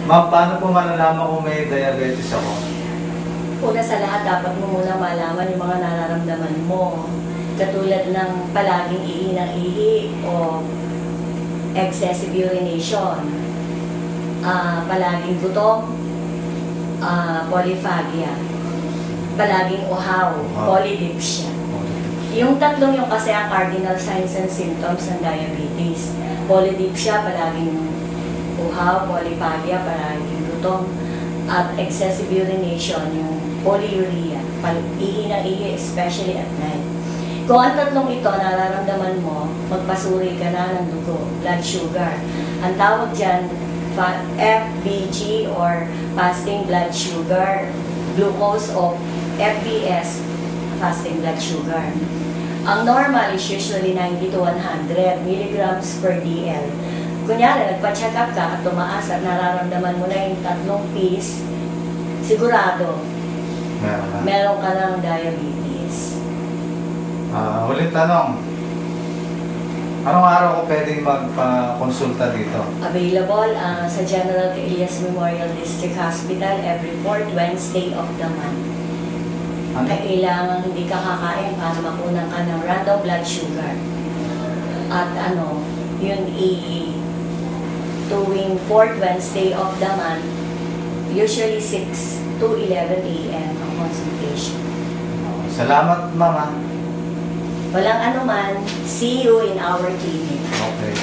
Ma'am, paano po malalaman kung may diabetes ako? Una sa lahat, dapat mo muna malaman yung mga nararamdaman mo. Katulad ng palaging ihi ng ihi o excessive urination, palaging gutom, polyphagia, palaging uhaw, polydipsia. Yung tatlong yung kasi ang cardinal signs and symptoms ng diabetes. Polydipsia, palaging uhaw, polyphagia, palaging gutom, at excessive urination, yung polyuria, ihi ng ihi, especially at night. Kung ang tatlong ito nararamdaman mo, magpasuri ka na ng dugo, blood sugar. Ang tawag dyan, FBG or fasting blood sugar, glucose o FBS, fasting blood sugar. Ang normal is usually 90 to 100 milligrams per DL. Kunyari, nagpa-check up ka at tumaas at nararamdaman mo na yung tatlong P's, sigurado, meron ka ng diabetes. Ulit tanong, anong araw ko pwedeng magpa-konsulta dito? Available sa General Elias Memorial District Hospital every 4th Wednesday of the month. Kailangan hindi ka kakain para makunan ka ng random blood sugar. At yun tuwing 4th Wednesday of the month, usually 6 to 11 a.m. ang consultation. Salamat, Mama. Walang anuman. See you in our clinic. Okay.